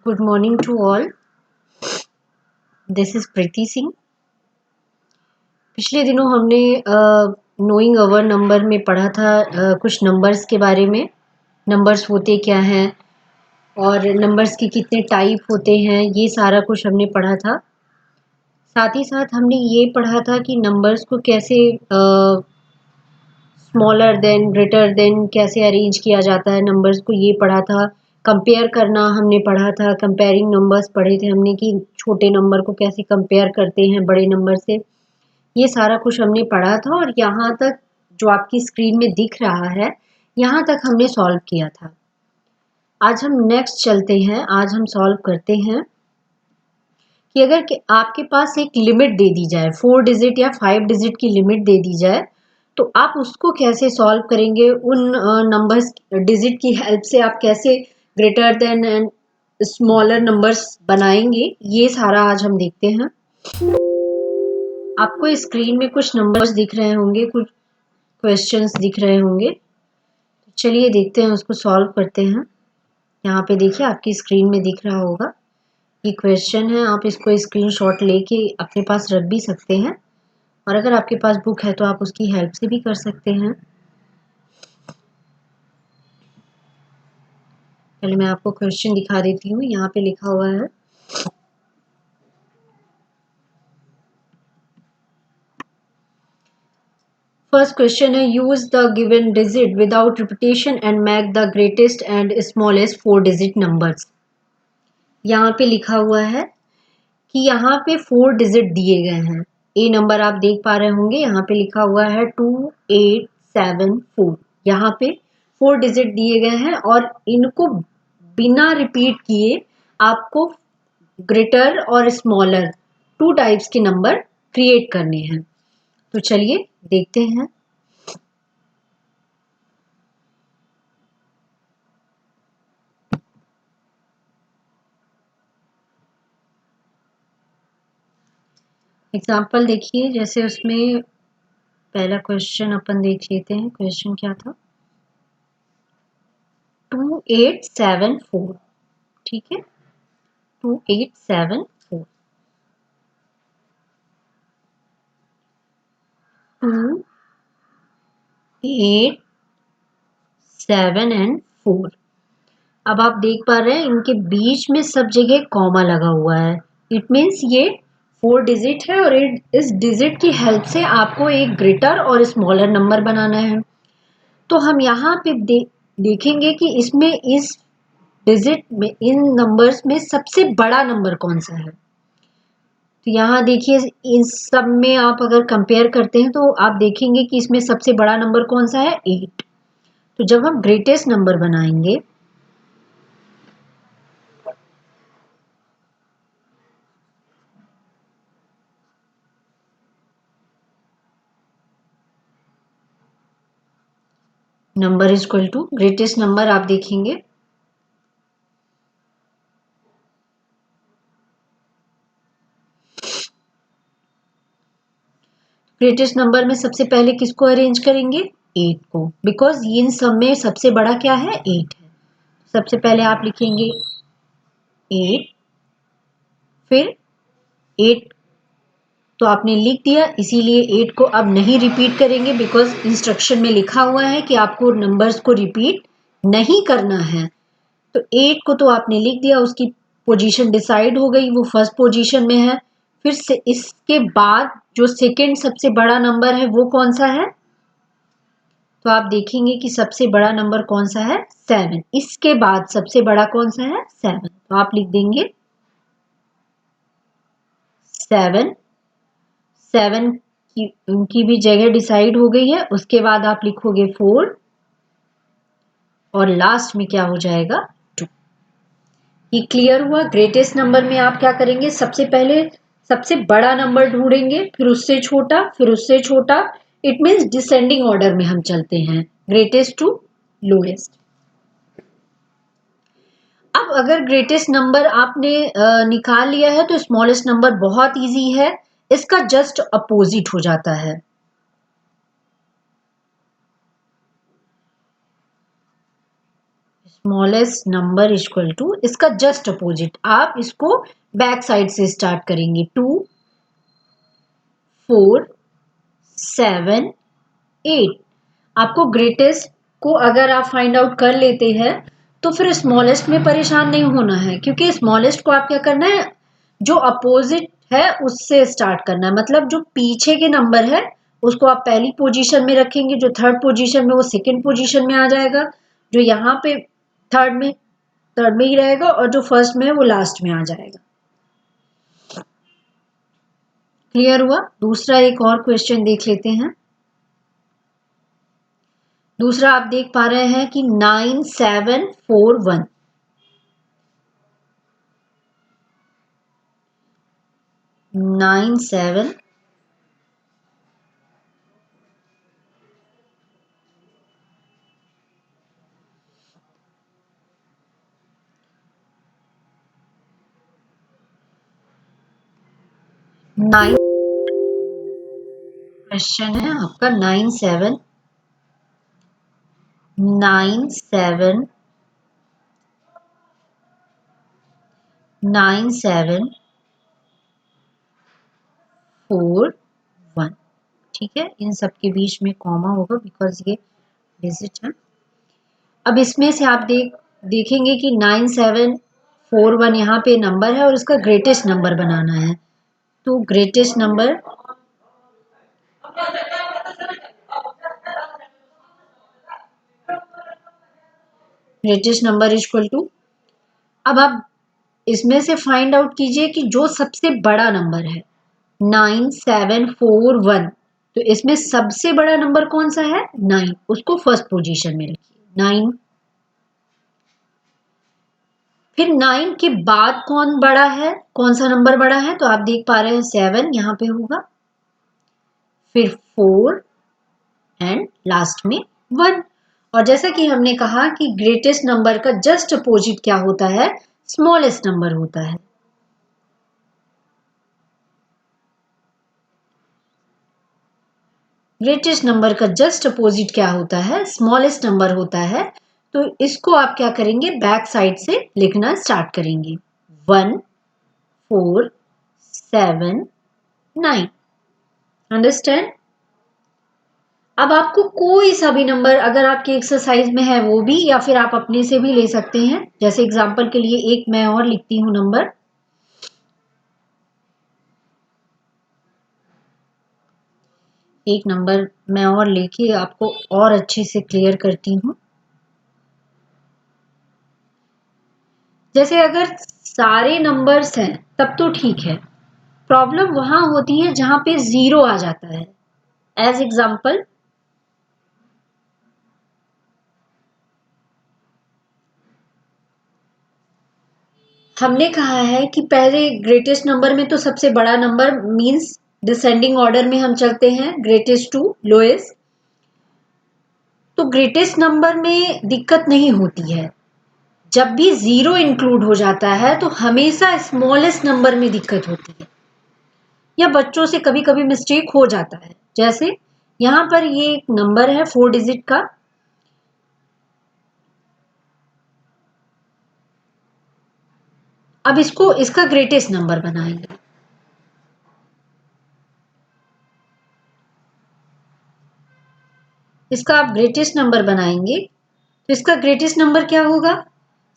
Good morning to all. This is Preeti Singh. पिछले दिनों हमने नोइंग अवर नंबर में पढ़ा था कुछ नंबर्स के बारे में। नंबर्स होते क्या हैं और नंबर्स के कितने टाइप होते हैं, ये सारा कुछ हमने पढ़ा था। साथ ही साथ हमने ये पढ़ा था कि नंबर्स को कैसे स्मॉलर देन ग्रेटर देन कैसे अरेंज किया जाता है। नंबर्स को ये पढ़ा था। कंपेयर करना हमने पढ़ा था, कंपेयरिंग नंबर्स पढ़े थे हमने कि छोटे नंबर को कैसे कंपेयर करते हैं बड़े नंबर से। ये सारा कुछ हमने पढ़ा था और यहाँ तक जो आपकी स्क्रीन में दिख रहा है, यहाँ तक हमने सॉल्व किया था। आज हम नेक्स्ट चलते हैं। आज हम सॉल्व करते हैं कि अगर आपके पास एक लिमिट दे दी जाए, 4 डिजिट या 5 डिजिट की लिमिट दे दी जाए, तो आप उसको कैसे सॉल्व करेंगे। उन नंबर्स डिजिट की हेल्प से आप कैसे greater than and smaller numbers बनाएंगे, ये सारा आज हम देखते हैं। आपको स्क्रीन में कुछ नंबर्स दिख रहे होंगे, कुछ क्वेश्चंस दिख रहे होंगे। चलिए देखते हैं, उसको सॉल्व करते हैं। यहाँ पे देखिए आपकी स्क्रीन में दिख रहा होगा, ये क्वेश्चन है। आप इसको स्क्रीनशॉट लेके अपने पास रख भी सकते हैं और अगर आपके पास बुक है तो आप उसकी हेल्प से भी कर सकते हैं। पहले मैं आपको क्वेश्चन दिखा देती हूँ। यहाँ पे लिखा हुआ है, फर्स्ट क्वेश्चन है, use the given digit without repetition and make the greatest and smallest 4 digit numbers. यहाँ पे लिखा हुआ है कि यहाँ पे 4 डिजिट दिए गए हैं। ए नंबर आप देख पा रहे होंगे, यहाँ पे लिखा हुआ है 2874। यहाँ पे 4 डिजिट दिए गए हैं और इनको बिना रिपीट किए आपको ग्रेटर और स्मॉलर 2 टाइप्स के नंबर क्रिएट करने हैं। तो चलिए देखते हैं। एग्जाम्पल देखिए, जैसे उसमें पहला क्वेश्चन अपन देख लेते हैं। क्वेश्चन क्या था, 2874। ठीक है, 2874, 2, 8, 7 एंड 4। अब आप देख पा रहे हैं इनके बीच में सब जगह कॉमा लगा हुआ है। इट मीन्स ये 4 डिजिट है और इस डिजिट की हेल्प से आपको एक ग्रेटर और स्मॉलर नंबर बनाना है। तो हम यहाँ पे देखेंगे कि इसमें इस डिजिट में, इन नंबर्स में सबसे बड़ा नंबर कौन सा है। तो यहाँ देखिए, इन सब में आप अगर कंपेयर करते हैं तो आप देखेंगे कि इसमें सबसे बड़ा नंबर कौन सा है, 8। तो जब हम ग्रेटेस्ट नंबर बनाएंगे, number is equal to greatest number, आप देखेंगे ग्रेटेस्ट नंबर में सबसे पहले किसको अरेंज करेंगे, 8 को, बिकॉज इन सब में सबसे बड़ा क्या है, 8 है। सबसे पहले आप लिखेंगे 8, फिर 8 तो आपने लिख दिया, इसीलिए 8 को अब नहीं रिपीट करेंगे बिकॉज इंस्ट्रक्शन में लिखा हुआ है कि आपको नंबर्स को रिपीट नहीं करना है। तो 8 को तो आपने लिख दिया, उसकी पोजीशन डिसाइड हो गई, वो फर्स्ट पोजीशन में है। फिर से इसके बाद जो सेकंड सबसे बड़ा नंबर है वो कौन सा है, तो आप देखेंगे कि सबसे बड़ा नंबर कौन सा है, 7। इसके बाद सबसे बड़ा कौन सा है, 7। तो आप लिख देंगे 7। 7 की भी जगह डिसाइड हो गई है। उसके बाद आप लिखोगे 4 और लास्ट में क्या हो जाएगा, 2। ये क्लियर हुआ। ग्रेटेस्ट नंबर में आप क्या करेंगे, सबसे पहले सबसे बड़ा नंबर ढूंढेंगे, फिर उससे छोटा, फिर उससे छोटा। इट मीन्स डिसेंडिंग ऑर्डर में हम चलते हैं, ग्रेटेस्ट टू लोएस्ट। अब अगर ग्रेटेस्ट नंबर आपने निकाल लिया है तो स्मॉलेस्ट नंबर बहुत इजी है, इसका जस्ट अपोजिट हो जाता है। स्मॉलेस्ट नंबर इक्वल टू, इसका जस्ट अपोजिट, आप इसको बैक साइड से स्टार्ट करेंगे। 2 4 7 8। आपको ग्रेटेस्ट को अगर आप फाइंड आउट कर लेते हैं तो फिर स्मॉलेस्ट में परेशान नहीं होना है, क्योंकि स्मॉलेस्ट को आप क्या करना है, जो अपोजिट है उससे स्टार्ट करना है। मतलब जो पीछे के नंबर है उसको आप पहली पोजीशन में रखेंगे, जो थर्ड पोजीशन में वो सेकंड पोजीशन में आ जाएगा, जो यहाँ पे थर्ड में ही रहेगा, और जो फर्स्ट में है वो लास्ट में आ जाएगा। क्लियर हुआ? दूसरा एक और क्वेश्चन देख लेते हैं। दूसरा आप देख पा रहे हैं कि 9741, 97 9 क्वेश्चन है आपका 97 97 9741। ठीक है, इन सब के बीच में कॉमा होगा बिकॉज ये डिजिट है। अब इसमें से आप देखेंगे कि 9741 यहाँ पे नंबर है और इसका ग्रेटेस्ट नंबर बनाना है। तो ग्रेटेस्ट नंबर इक्वल टू, अब आप इसमें से फाइंड आउट कीजिए कि जो सबसे बड़ा नंबर है 9741, तो इसमें सबसे बड़ा नंबर कौन सा है? 9, उसको फर्स्ट पोजीशन में रखिए 9। फिर 9 के बाद कौन बड़ा है, कौन सा नंबर बड़ा है? तो आप देख पा रहे हैं 7 यहाँ पे होगा, फिर 4 एंड लास्ट में 1। और जैसा कि हमने कहा कि ग्रेटेस्ट नंबर का जस्ट अपोजिट क्या होता है? स्मॉलेस्ट नंबर होता है। ग्रेटेस्ट नंबर का जस्ट अपोजिट क्या होता है? स्मॉलेस्ट नंबर होता है। तो इसको आप क्या करेंगे? बैक साइड से लिखना स्टार्ट करेंगे 1 4 7 9। अंडरस्टैंड? अब आपको कोई सा भी नंबर अगर आपके एक्सरसाइज में है वो भी, या फिर आप अपने से भी ले सकते हैं। जैसे एग्जांपल के लिए एक मैं और लिखती हूँ नंबर, एक नंबर मैं और लेके आपको और अच्छे से क्लियर करती हूँ। जैसे अगर सारे नंबर्स हैं तब तो ठीक है, प्रॉब्लम वहां होती है जहां पे जीरो आ जाता है। एज एग्जाम्पल हमने कहा है कि पहले ग्रेटेस्ट नंबर में तो सबसे बड़ा नंबर मींस डिसेंडिंग ऑर्डर में हम चलते हैं, ग्रेटेस्ट टू लोएस्ट। तो ग्रेटेस्ट नंबर में दिक्कत नहीं होती है, जब भी जीरो इंक्लूड हो जाता है तो हमेशा स्मॉलेस्ट नंबर में दिक्कत होती है, या बच्चों से कभी कभी मिस्टेक हो जाता है। जैसे यहां पर ये एक नंबर है 4 डिजिट का, अब इसको इसका ग्रेटेस्ट नंबर बनाएंगे। इसका आप ग्रेटेस्ट नंबर बनाएंगे तो इसका ग्रेटेस्ट नंबर क्या होगा?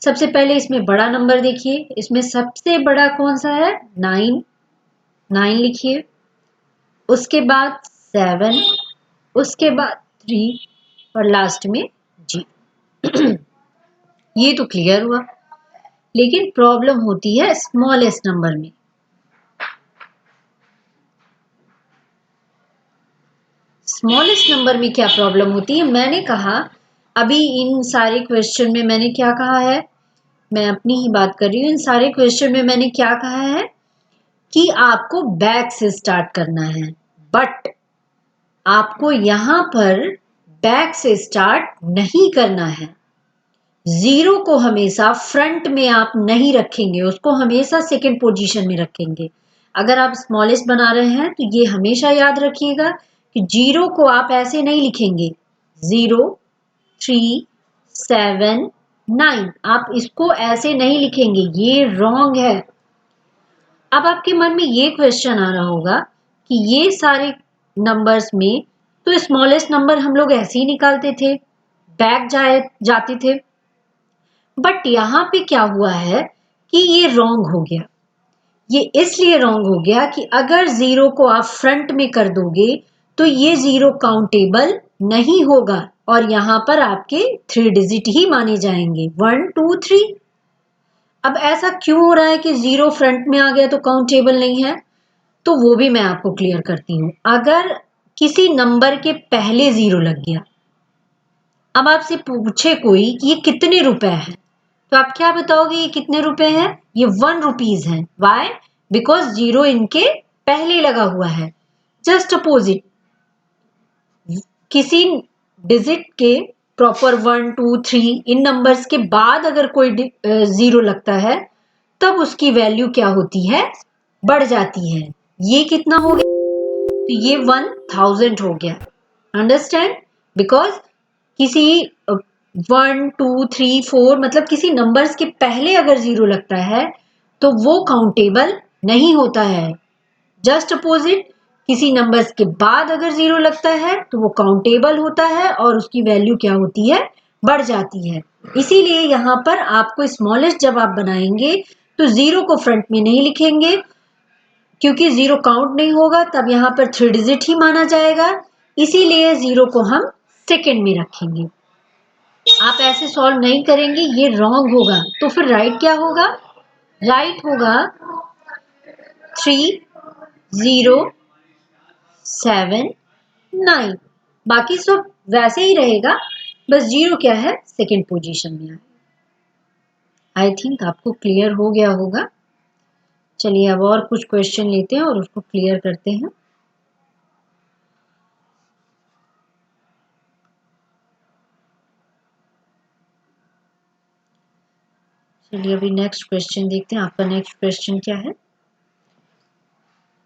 सबसे पहले इसमें बड़ा नंबर देखिए, इसमें सबसे बड़ा कौन सा है? 9, 9 लिखिए, उसके बाद 7, उसके बाद 3 और लास्ट में जी। ये तो क्लियर हुआ, लेकिन प्रॉब्लम होती है स्मॉलेस्ट नंबर में। स्मॉलेस्ट नंबर में क्या प्रॉब्लम होती है? मैंने कहा अभी इन सारे क्वेश्चन में मैंने क्या कहा है, मैं अपनी ही बात कर रही हूँ। इन सारे क्वेश्चन में मैंने क्या कहा है कि आपको बैक से स्टार्ट करना है, बट आपको यहां पर बैक से स्टार्ट नहीं करना है। जीरो को हमेशा फ्रंट में आप नहीं रखेंगे, उसको हमेशा सेकंड पोजीशन में रखेंगे। अगर आप स्मॉलेस्ट बना रहे हैं तो ये हमेशा याद रखिएगा कि जीरो को आप ऐसे नहीं लिखेंगे 0 3 7 9। आप इसको ऐसे नहीं लिखेंगे, ये रॉन्ग है। अब आपके मन में ये क्वेश्चन आ रहा होगा कि ये सारे नंबर्स में तो स्मॉलेस्ट नंबर हम लोग ऐसे ही निकालते थे, जाते थे, बट यहाँ पे क्या हुआ है कि ये रॉन्ग हो गया। ये इसलिए रॉन्ग हो गया कि अगर जीरो को आप फ्रंट में कर दोगे तो ये जीरो काउंटेबल नहीं होगा और यहाँ पर आपके 3 डिजिट ही माने जाएंगे, 1 2 3। अब ऐसा क्यों हो रहा है कि जीरो फ्रंट में आ गया तो काउंटेबल नहीं है? तो वो भी मैं आपको क्लियर करती हूँ। अगर किसी नंबर के पहले जीरो लग गया, अब आपसे पूछे कोई कि ये कितने रुपए हैं, तो आप क्या बताओगे? ये कितने रुपए हैं? ये 1 रुपीज है। वाई? बिकॉज जीरो इनके पहले लगा हुआ है। जस्ट अपोजिट, किसी डिजिट के प्रॉपर 1 2 3 इन नंबर्स के बाद अगर कोई जीरो लगता है तब उसकी वैल्यू क्या होती है? बढ़ जाती है। ये कितना हो गया? तो ये 1000 हो गया। अंडरस्टैंड? बिकॉज किसी 1 2 3 4 मतलब किसी नंबर्स के पहले अगर जीरो लगता है तो वो काउंटेबल नहीं होता है। जस्ट अपोजिट, किसी नंबर्स के बाद अगर जीरो लगता है तो वो काउंटेबल होता है और उसकी वैल्यू क्या होती है? बढ़ जाती है। इसीलिए यहाँ पर आपको स्मॉलेस्ट जब आप बनाएंगे तो जीरो को फ्रंट में नहीं लिखेंगे, क्योंकि जीरो काउंट नहीं होगा, तब यहाँ पर 3 डिजिट ही माना जाएगा। इसीलिए जीरो को हम सेकंड में रखेंगे। आप ऐसे सॉल्व नहीं करेंगे, ये रॉन्ग होगा। तो फिर राइट क्या होगा? राइट होगा 3079। बाकी सब वैसे ही रहेगा, बस जीरो क्या है? सेकंड पोजीशन में है। आई थिंक आपको क्लियर हो गया होगा। चलिए अब और कुछ क्वेश्चन लेते हैं और उसको क्लियर करते हैं। चलिए अभी नेक्स्ट क्वेश्चन देखते हैं। आपका नेक्स्ट क्वेश्चन क्या है?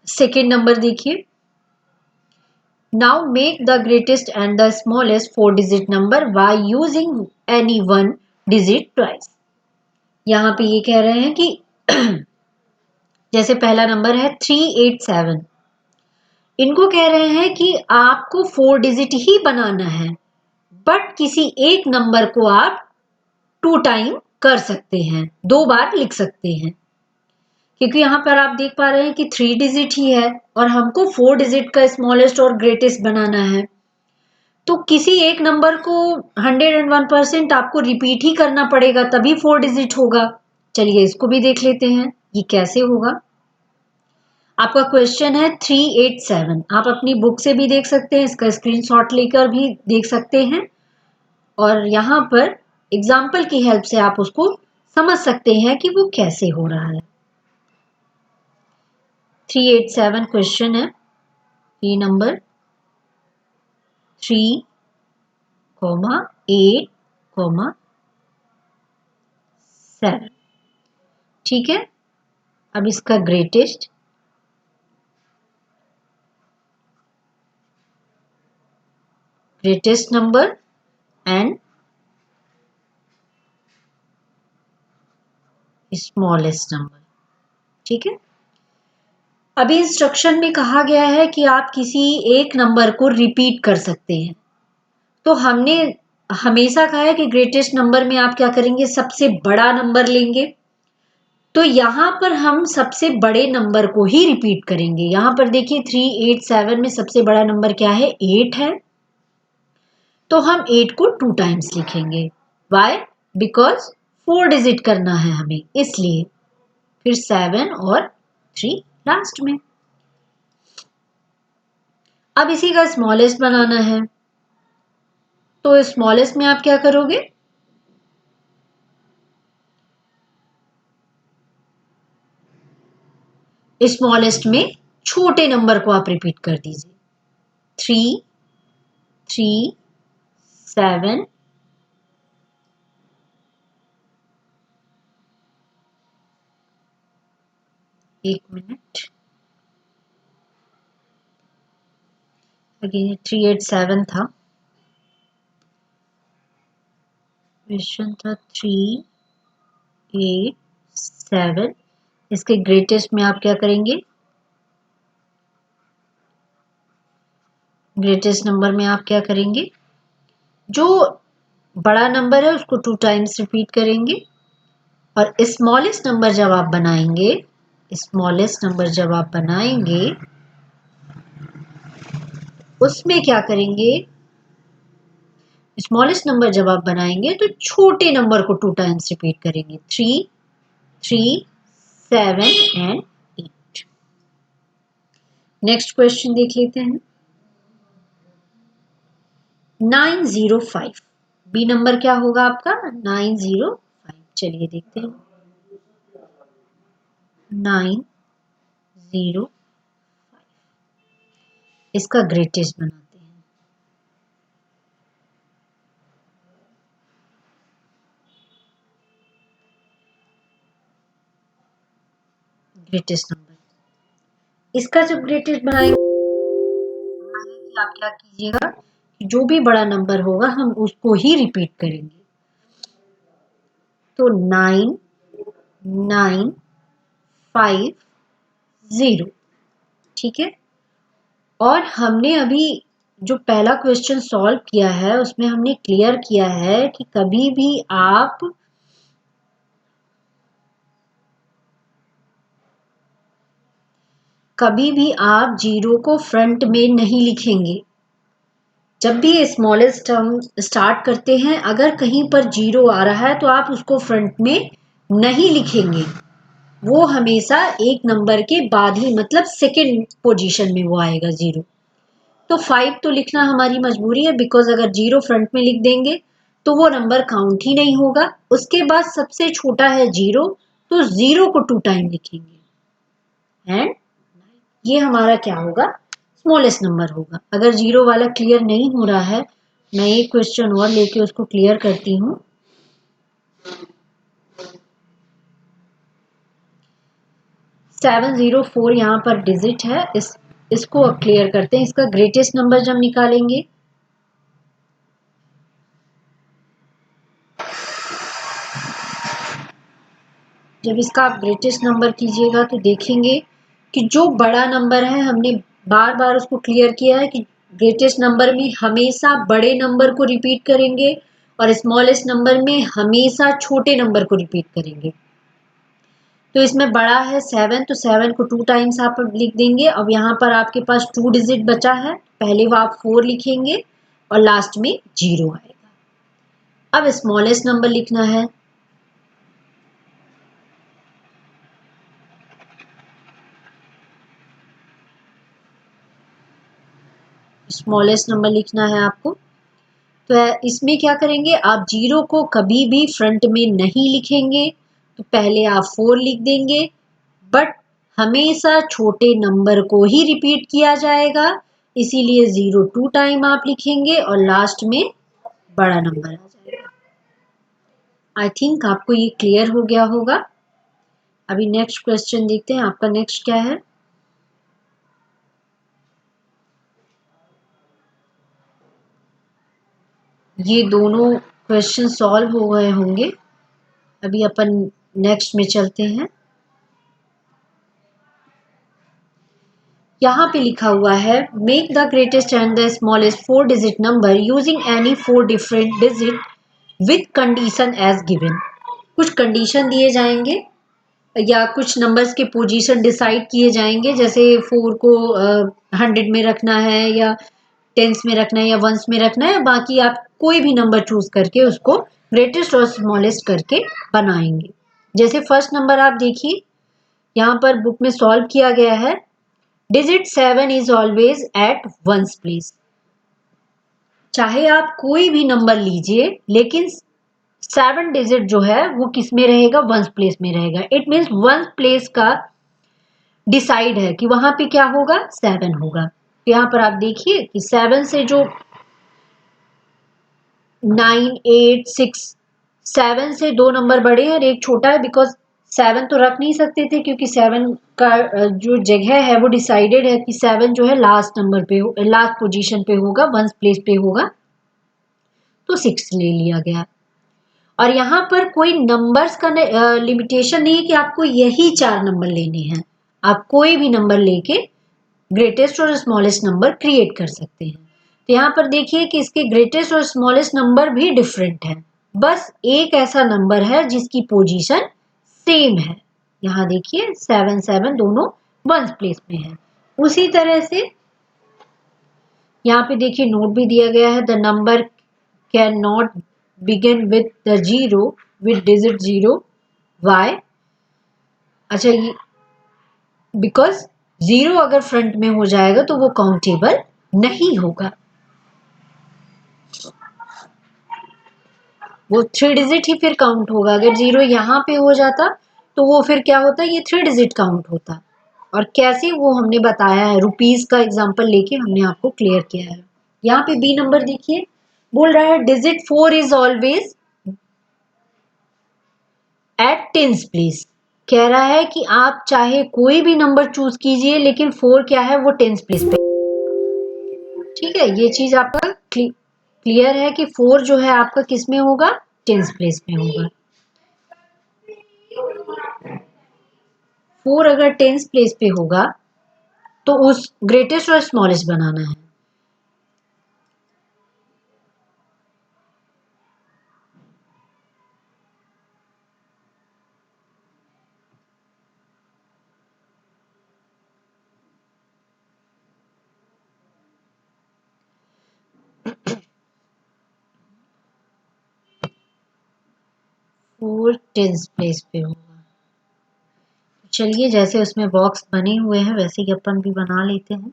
सेकेंड नंबर देखिए। Now make the greatest and the smallest 4 digit number by using any one digit twice. यहाँ पे ये कह रहे हैं कि जैसे पहला नंबर है 387, इनको कह रहे हैं कि आपको 4 डिजिट ही बनाना है, बट किसी एक नंबर को आप 2 टाइम कर सकते हैं, 2 बार लिख सकते हैं। क्योंकि यहाँ पर आप देख पा रहे हैं कि 3 डिजिट ही है और हमको 4 डिजिट का स्मॉलेस्ट और ग्रेटेस्ट बनाना है। तो किसी एक नंबर को 101% आपको रिपीट ही करना पड़ेगा, तभी 4 डिजिट होगा। चलिए इसको भी देख लेते हैं ये कैसे होगा। आपका क्वेश्चन है 387। आप अपनी बुक से भी देख सकते हैं, इसका स्क्रीनशॉट लेकर भी देख सकते हैं और यहाँ पर एग्जाम्पल की हेल्प से आप उसको समझ सकते हैं कि वो कैसे हो रहा है। 387 क्वेश्चन है। ये नंबर 3, 8, 7। ठीक है। अब इसका greatest number and smallest number. ठीक है। अभी इंस्ट्रक्शन में कहा गया है कि आप किसी एक नंबर को रिपीट कर सकते हैं, तो हमने हमेशा कहा है कि ग्रेटेस्ट नंबर में आप क्या करेंगे? सबसे बड़ा नंबर लेंगे। तो यहां पर हम सबसे बड़े नंबर को ही रिपीट करेंगे। यहां पर देखिए 387 में सबसे बड़ा नंबर क्या है? 8 है। तो हम 8 को 2 टाइम्स लिखेंगे। वाई? बिकॉज 4 डिजिट करना है हमें, इसलिए। फिर 7 और 3 लास्ट में। अब इसी का स्मॉलेस्ट बनाना है, तो स्मॉलेस्ट में आप क्या करोगे? स्मॉलेस्ट में छोटे नंबर को आप रिपीट कर दीजिए। 3 3 7 एक मिनट, अगेन 387 था, क्वेश्चन था 3, 8, 7। इसके ग्रेटेस्ट में आप क्या करेंगे? ग्रेटेस्ट नंबर में आप क्या करेंगे? जो बड़ा नंबर है उसको 2 टाइम्स रिपीट करेंगे और स्मॉलेस्ट नंबर जब आप बनाएंगे, स्मॉलेस्ट नंबर जब आप बनाएंगे उसमें क्या करेंगे? स्मॉलेस्ट नंबर जब आप बनाएंगे तो छोटे नंबर को 2 टाइम्स रिपीट करेंगे। 3, 3, 7 एंड 8। नेक्स्ट क्वेश्चन देख लेते हैं। 905 बी नंबर क्या होगा आपका? 905। चलिए देखते हैं। 905 इसका ग्रेटेस्ट बनाते हैं। ग्रेटेस्ट नंबर इसका जब ग्रेटेस्ट बनाएंगे कि आप क्या कीजिएगा कि जो भी बड़ा नंबर होगा हम उसको ही रिपीट करेंगे। तो 9950, ठीक है। और हमने अभी जो पहला क्वेश्चन सॉल्व किया है उसमें हमने क्लियर किया है कि कभी भी आप जीरो को फ्रंट में नहीं लिखेंगे। जब भी स्मॉलेस्ट टर्म स्टार्ट करते हैं अगर कहीं पर जीरो आ रहा है तो आप उसको फ्रंट में नहीं लिखेंगे। वो हमेशा एक नंबर के बाद ही, मतलब सेकंड पोजीशन में वो आएगा जीरो। तो 5 तो लिखना हमारी मजबूरी है, बिकॉज अगर जीरो फ्रंट में लिख देंगे तो वो नंबर काउंट ही नहीं होगा। उसके बाद सबसे छोटा है जीरो, तो जीरो को 2 टाइम लिखेंगे एंड ये हमारा क्या होगा? स्मॉलेस्ट नंबर होगा। अगर जीरो वाला क्लियर नहीं हो रहा है, मैं एक क्वेश्चन और लेके उसको क्लियर करती हूँ। 704 यहाँ पर डिजिट है, इसको अब क्लियर करते हैं। इसका ग्रेटेस्ट नंबर जब निकालेंगे जब इसका आप ग्रेटेस्ट नंबर कीजिएगा तो देखेंगे कि जो बड़ा नंबर है, हमने बार बार उसको क्लियर किया है कि ग्रेटेस्ट नंबर में हमेशा बड़े नंबर को रिपीट करेंगे और स्मॉलेस्ट नंबर में हमेशा छोटे नंबर को रिपीट करेंगे। तो इसमें बड़ा है 7, तो 7 को 2 टाइम्स आप लिख देंगे। अब यहाँ पर आपके पास 2 डिजिट बचा है, पहले वो आप 4 लिखेंगे और लास्ट में 0 आएगा। अब स्मॉलेस्ट नंबर लिखना है। स्मॉलेस्ट नंबर लिखना है आपको। तो इसमें क्या करेंगे? आप जीरो को कभी भी फ्रंट में नहीं लिखेंगे, तो पहले आप 4 लिख देंगे, बट हमेशा छोटे नंबर को ही रिपीट किया जाएगा, इसीलिए 0 2 टाइम आप लिखेंगे और लास्ट में बड़ा नंबर आ जाएगा। आई थिंक आपको ये क्लियर हो गया होगा। अभी नेक्स्ट क्वेश्चन देखते हैं। आपका नेक्स्ट क्या है? ये दोनों क्वेश्चन सॉल्व हो गए होंगे। अभी अपन नेक्स्ट में चलते हैं। यहाँ पे लिखा हुआ है make the greatest and the smallest 4 digit number using any 4 different digit with condition as given. कुछ कंडीशन दिए जाएंगे या कुछ नंबर्स के पोजीशन डिसाइड किए जाएंगे, जैसे 4 को 100 में रखना है या टेंस में रखना है या वंस में रखना है। बाकी आप कोई भी नंबर चूज करके उसको ग्रेटेस्ट और स्मॉलेस्ट करके बनाएंगे। जैसे फर्स्ट नंबर आप देखिए, यहाँ पर बुक में सॉल्व किया गया है। Digit 7 is always at ones place. चाहे आप कोई भी नंबर लीजिए, लेकिन 7 डिजिट जो है वो किस में रहेगा? वंस प्लेस में रहेगा। इट मीन्स वंस प्लेस का डिसाइड है कि वहां पे क्या होगा? 7 होगा। यहाँ पर आप देखिए कि 7 से जो 9, 8, 6, 7 से 2 नंबर बड़े हैं और एक छोटा है, बिकॉज 7 तो रख नहीं सकते थे क्योंकि 7 का जो जगह है वो डिसाइडेड है कि 7 जो है लास्ट नंबर पे, लास्ट पोजीशन पे होगा, वंस प्लेस पे होगा, तो 6 ले लिया गया। और यहाँ पर कोई नंबर्स का लिमिटेशन नहीं है कि आपको यही 4 नंबर लेने हैं। आप कोई भी नंबर लेके ग्रेटेस्ट और स्मॉलेस्ट नंबर क्रिएट कर सकते हैं। तो यहाँ पर देखिए कि इसके ग्रेटेस्ट और स्मॉलेस्ट नंबर भी डिफरेंट है। बस एक ऐसा नंबर है जिसकी पोजीशन सेम है। यहाँ देखिए 7 7 दोनों 1 प्लेस में है। उसी तरह से यहाँ पे देखिए नोट भी दिया गया है, the number can not begin with the zero with digit 0 वाई। अच्छा, ये बिकॉज 0 अगर फ्रंट में हो जाएगा तो वो काउंटेबल नहीं होगा, वो 3 डिजिट ही फिर काउंट होगा। अगर 0 यहाँ पे हो जाता तो वो फिर क्या होता, ये 3 डिजिट काउंट होता। और कैसे वो हमने बताया है, रुपीज का एग्जांपल लेके हमने आपको क्लियर किया है। यहाँ पे बी नंबर देखिए, बोल रहा है digit 4 is always at tens place. कह रहा है कि आप चाहे कोई भी नंबर चूज कीजिए लेकिन 4 क्या है, वो टेंस प्लेस पे। ठीक है, ये चीज आपका क्लियर है कि 4 जो है आपका किस में होगा, टेंस प्लेस में होगा। 4 अगर टेंस प्लेस पे होगा तो उस ग्रेटेस्ट और स्मॉलेस्ट बनाना है। 4 टेंस प्लेस पे होगा। चलिए, जैसे उसमें बॉक्स बने हुए हैं वैसे ही अपन भी बना लेते हैं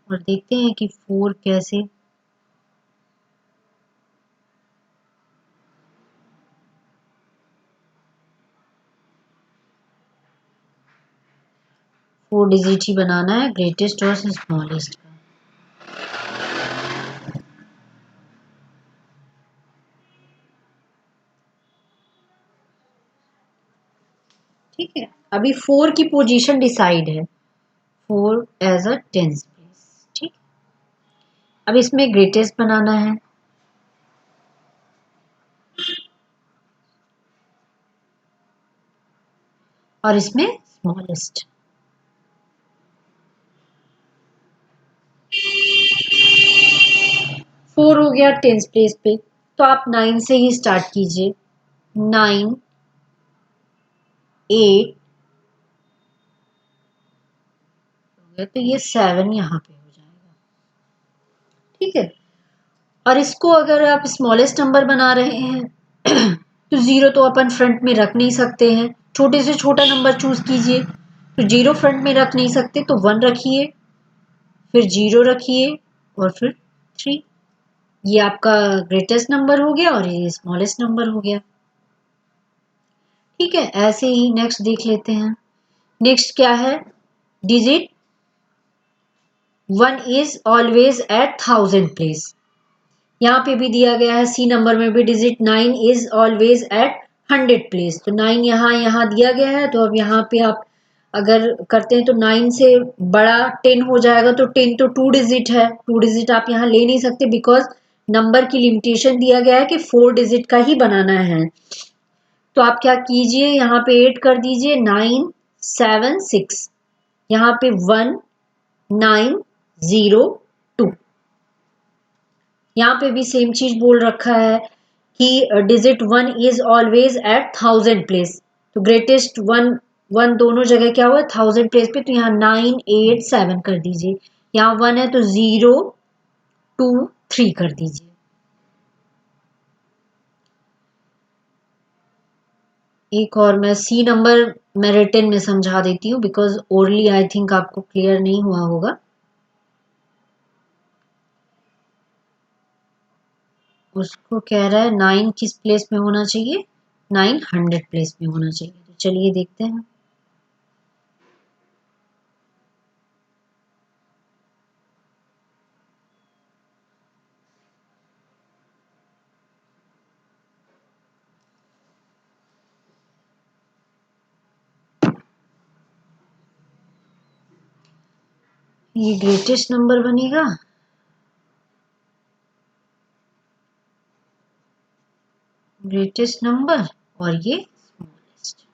और देखते हैं कि 4 कैसे। फोर डिजिट ही बनाना है, ग्रेटेस्ट और स्मॉलेस्ट का। ठीक है, अभी 4 की पोजीशन डिसाइड है, 4 एज अ टेंस प्लेस। ठीक, अब इसमें ग्रेटेस्ट बनाना है और इसमें स्मॉलेस्ट। 4 हो गया टेंस प्लेस पे, तो आप 9 से ही स्टार्ट कीजिए। 9 8 तो ये 7 यहाँ पे हो जाएगा। ठीक है, और इसको अगर आप स्मॉलेस्ट नंबर बना रहे हैं तो 0 तो अपन फ्रंट में रख नहीं सकते हैं, छोटे से छोटा नंबर चूज कीजिए। तो 0 फ्रंट में रख नहीं सकते तो 1 रखिए, फिर 0 रखिए और फिर 3। ये आपका ग्रेटेस्ट नंबर हो गया और ये स्मॉलेस्ट नंबर हो गया। ठीक है, ऐसे ही नेक्स्ट देख लेते हैं। नेक्स्ट क्या है, digit 1 is always at 1000 place. यहाँ पे भी दिया गया है, सी नंबर में भी digit 9 is always at 100 place. तो 9 यहाँ दिया गया है, तो अब यहाँ पे आप अगर करते हैं तो 9 से बड़ा 10 हो जाएगा। तो 10 तो 2 डिजिट है, 2 डिजिट आप यहाँ ले नहीं सकते बिकॉज नंबर की लिमिटेशन दिया गया है कि 4 डिजिट का ही बनाना है। तो आप क्या कीजिए, यहाँ पे 8 कर दीजिए, 9 7 6, यहाँ पे 1 9 0 2। यहाँ पे भी सेम चीज बोल रखा है कि digit 1 is always at 1000 place. तो ग्रेटेस्ट 1 दोनों जगह क्या हुआ, 1000 प्लेस पे। तो यहाँ 9 8 7 कर दीजिए, यहाँ 1 है तो 0 2 3 कर दीजिए। एक और मैं सी नंबर मैं रिटन में समझा देती हूँ बिकॉज ओरली आई थिंक आपको क्लियर नहीं हुआ होगा। उसको कह रहा है 9 किस प्लेस में होना चाहिए, 9 100 प्लेस में होना चाहिए। तो चलिए देखते हैं। ये ग्रेटेस्ट नंबर बनेगा ग्रेटेस्ट नंबर और ये स्मॉलेस्ट।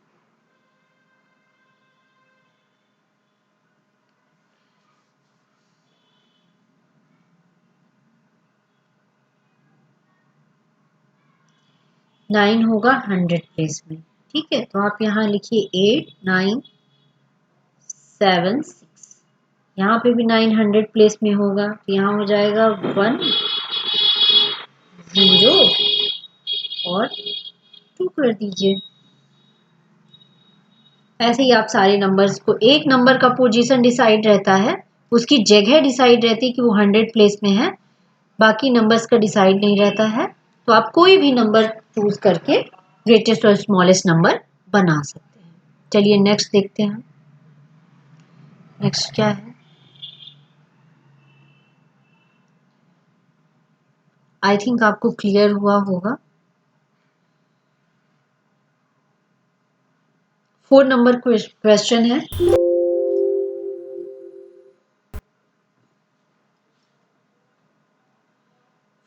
नाइन होगा 100 प्लेस में, ठीक है। तो आप यहाँ लिखिए 8 9 7 6। यहाँ पे भी 900 प्लेस में होगा, तो यहाँ हो जाएगा 1 0 और 2 कर दीजिए। ऐसे ही आप सारे नंबर्स को, एक नंबर का पोजीशन डिसाइड रहता है, उसकी जगह डिसाइड रहती है कि वो 100 प्लेस में है, बाकी नंबर्स का डिसाइड नहीं रहता है। तो आप कोई भी नंबर चूज करके ग्रेटेस्ट और स्मॉलेस्ट नंबर बना सकते हैं। चलिए नेक्स्ट देखते हैं। नेक्स्ट क्या है? आई थिंक आपको क्लियर हुआ होगा। 4 नंबर क्वेश्चन है।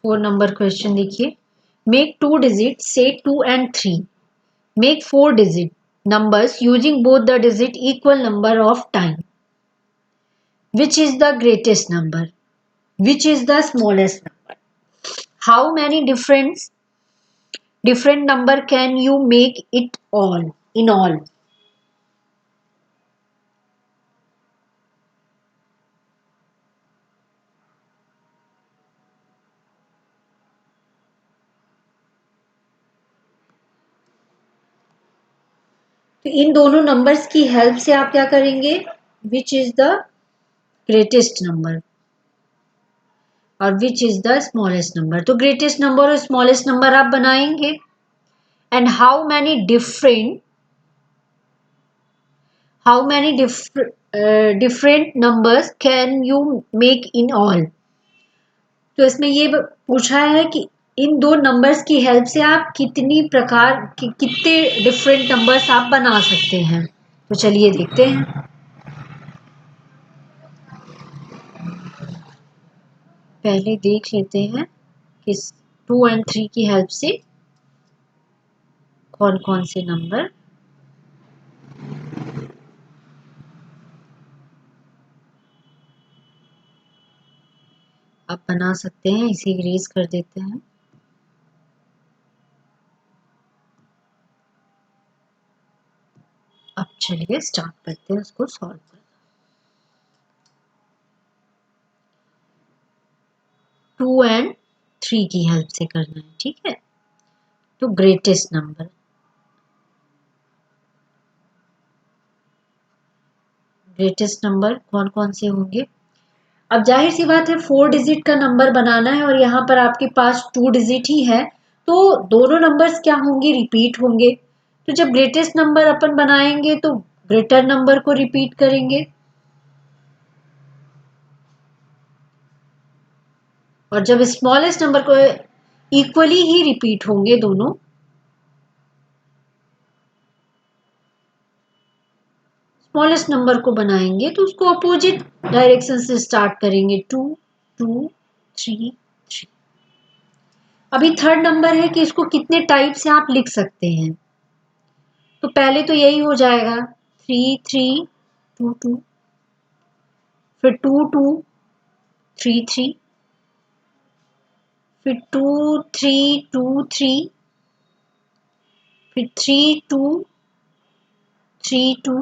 4 नंबर क्वेश्चन देखिए। मेक 2 डिजिट से 2 and 3। Make 4 digit numbers using both the digit equal number of time. Which is the greatest number? Which is the smallest number? How many different number can you make it all in all? तो इन दोनों numbers की help से आप क्या करेंगे? Which is the greatest number और which is the smallest number. तो greatest number और स्मॉलेस्ट नंबर आप बनाएंगे। And how many different numbers can you make in all. तो इसमें ये पूछा है कि इन दो नंबर्स की हेल्प से आप कितने डिफरेंट नंबर्स आप बना सकते हैं। तो चलिए देखते हैं। पहले देख लेते हैं कि 2 and 3 की हेल्प से कौन कौन से नंबर आप बना सकते हैं। इसे इरेज कर देते हैं। अब चलिए स्टार्ट करते हैं उसको सॉल्व करना। 2 and 3 की हेल्प से करना है, ठीक है। तो ग्रेटेस्ट नंबर कौन कौन से होंगे? अब जाहिर सी बात है 4 डिजिट का नंबर बनाना है और यहाँ पर आपके पास 2 डिजिट ही है, तो दोनों नंबर्स क्या होंगे? रिपीट होंगे। तो जब ग्रेटेस्ट नंबर अपन बनाएंगे तो ग्रेटर नंबर को रिपीट करेंगे और जब स्मॉलेस्ट नंबर को इक्वली ही रिपीट होंगे दोनों। स्मॉलेस्ट नंबर को बनाएंगे तो उसको अपोजिट डायरेक्शन से स्टार्ट करेंगे। 2 2 3 3। अभी थर्ड नंबर है कि इसको कितने टाइप से आप लिख सकते हैं। तो पहले तो यही हो जाएगा 3 3 2 2, फिर 2 2 3 3, फिर 2 3 2 3, फिर 3 2 3 2।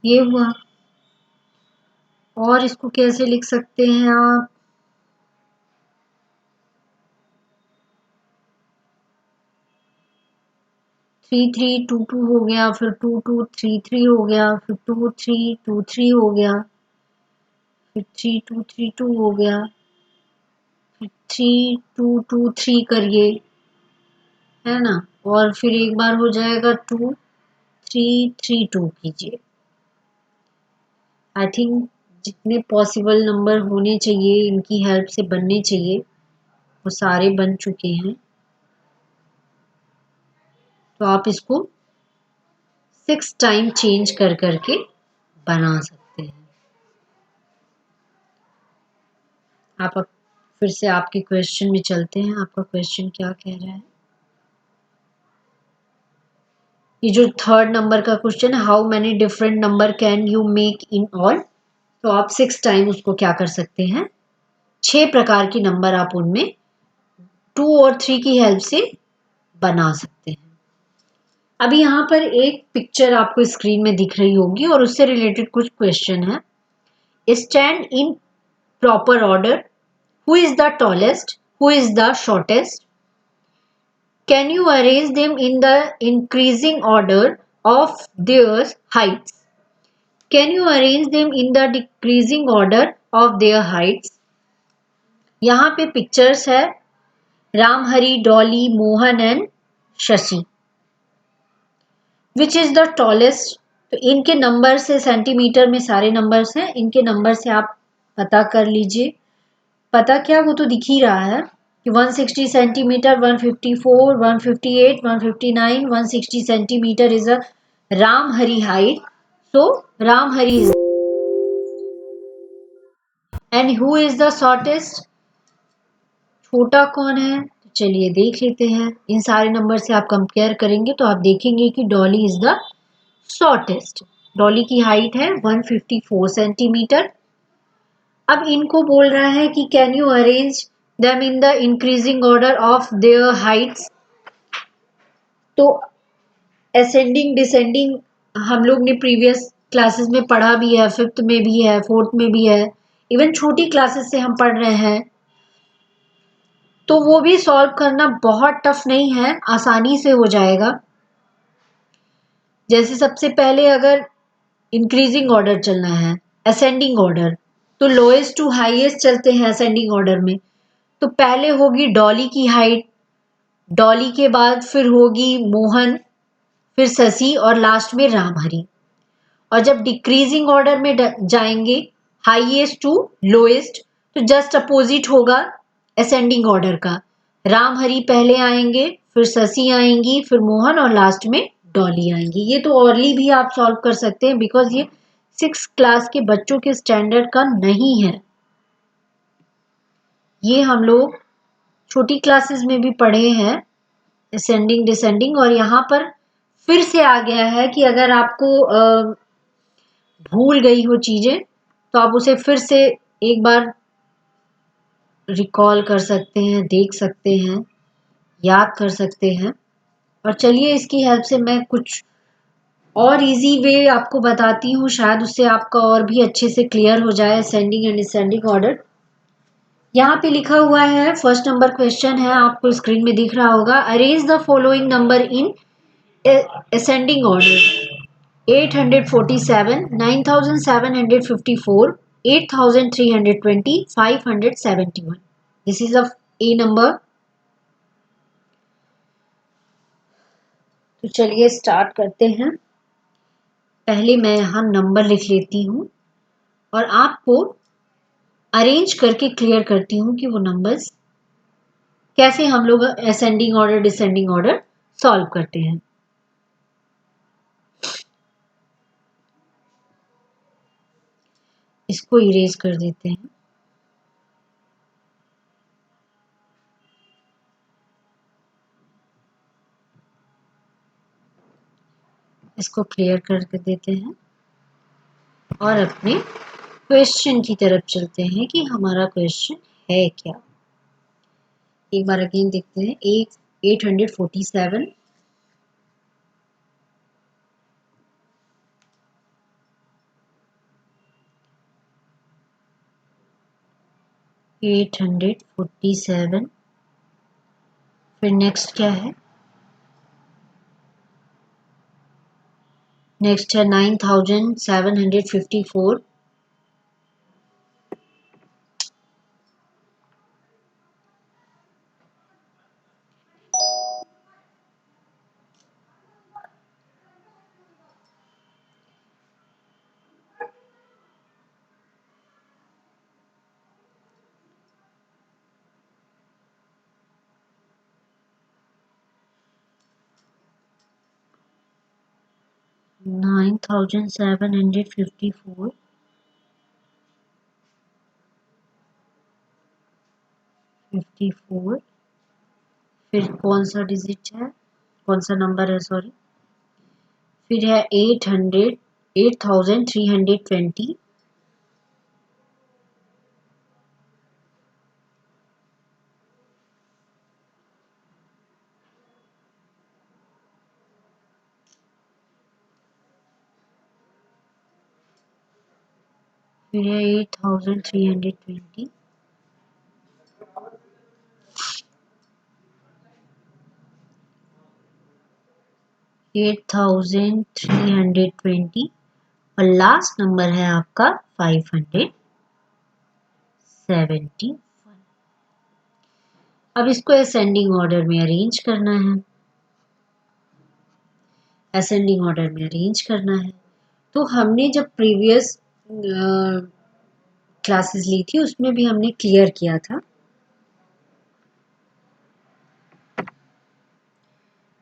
ये हुआ। और इसको कैसे लिख सकते हैं आप? 3 3 2 2 हो गया, फिर 2 2 3 3 हो गया, फिर 2 3 2 3 हो गया, फिर 3 2 3 2 हो गया, फिर 3 2 2 3 करिए, है ना। और फिर एक बार हो जाएगा 2 3 3 2 कीजिए। आई थिंक जितने पॉसिबल नंबर होने चाहिए इनकी हेल्प से बनने चाहिए वो सारे बन चुके हैं। तो आप इसको 6 टाइम चेंज कर करके बना सकते हैं। आप अब फिर से आपके क्वेश्चन में चलते हैं। आपका क्वेश्चन क्या कह रहा है? ये जो थर्ड नंबर का क्वेश्चन है, how many different number can you make in all, तो आप 6 टाइम उसको क्या कर सकते हैं, 6 प्रकार की नंबर आप उनमें 2 और 3 की हेल्प से बना सकते हैं। अभी यहाँ पर एक पिक्चर आपको स्क्रीन में दिख रही होगी और उससे रिलेटेड कुछ क्वेश्चन है। Stand in proper order, who is the tallest, who is the shortest, can you arrange them in the increasing order of their Heights, can you arrange them in the decreasing order of their Heights. यहाँ पे pictures है Ramhari, Dolly, Mohan and Shashi. Which is the tallest, तो इनके number से, centimetre में सारे numbers हैं, इनके नंबर से आप पता कर लीजिए। पता क्या, वो तो दिख ही रहा है कि 160 centimetre, 154, 158, 159, 160 centimetre is a Ramhari height, so Ramhari is, and who is the shortest, छोटा कौन है, तो चलिए देख लेते हैं। इन सारे नंबर से आप कंपेयर करेंगे तो आप देखेंगे कि Dolly is the shortest. Dolly की हाइट है 154 सेंटीमीटर। अब इनको बोल रहा है कि can you arrange them in the increasing order of their Heights, तो असेंडिंग डिसेंडिंग हम लोग ने प्रीवियस क्लासेस में पढ़ा भी है, फिफ्थ में भी है, फोर्थ में भी है, इवन छोटी क्लासेस से हम पढ़ रहे हैं, तो वो भी सॉल्व करना बहुत टफ नहीं है, आसानी से हो जाएगा। जैसे सबसे पहले अगर इंक्रीजिंग ऑर्डर चलना है, असेंडिंग ऑर्डर, तो लोएस्ट टू हाईएस्ट चलते हैं असेंडिंग ऑर्डर में। तो पहले होगी डॉली की हाइट, डॉली के बाद फिर होगी मोहन, फिर शशि और लास्ट में रामहरी। और जब डिक्रीजिंग ऑर्डर में जाएंगे हाईएस्ट टू लोएस्ट, तो जस्ट अपोजिट होगा असेंडिंग ऑर्डर का, रामहरी पहले आएंगे, फिर शशि आएंगी, फिर मोहन और लास्ट में डॉली आएंगी। ये तो औरली भी आप सॉल्व कर सकते हैं बिकॉज ये 6 क्लास के बच्चों के स्टैंडर्ड का नहीं है, ये हम लोग छोटी क्लासेस में भी पढ़े हैं असेंडिंग डिसेंडिंग। और यहाँ पर फिर से आ गया है कि अगर आपको भूल गई हो चीजें तो आप उसे फिर से एक बार रिकॉल कर सकते हैं, देख सकते हैं, याद कर सकते हैं। और चलिए इसकी हेल्प से मैं कुछ और इजी वे आपको बताती हूँ, शायद उससे आपका और भी अच्छे से क्लियर हो जाए असेंडिंग एंड डिसेंडिंग ऑर्डर। यहाँ पे लिखा हुआ है, फर्स्ट नंबर क्वेश्चन है, आपको स्क्रीन में दिख रहा होगा, arrange the following number in ascending order, 847, 9754, 8320, 571. This is of A number. तो चलिए स्टार्ट करते हैं। पहले मैं यहाँ नंबर लिख लेती हूँ और आपको अरेंज करके क्लियर करती हूँ कि वो नंबर्स कैसे हम लोग ascending order descending order solve करते हैं। इसको इरेज कर देते हैं। इसको क्लियर कर देते हैं और अपने क्वेश्चन की तरफ चलते हैं कि हमारा क्वेश्चन है क्या। एक बार अगेन देखते हैं, 847, 847, फिर नेक्स्ट क्या है, नेक्स्ट है 9754, nine thousand seven hundred fifty four, 54, फिर कौन सा डिजिट है, कौन सा नंबर है, सॉरी, फिर है 8320, फिर है 8320, 8320 और लास्ट नंबर है आपका 571। अब इसको असेंडिंग ऑर्डर में अरेंज करना है। असेंडिंग ऑर्डर में अरेंज करना है तो हमने जब प्रीवियस क्लासेस ली थी उसमें भी हमने क्लियर किया था।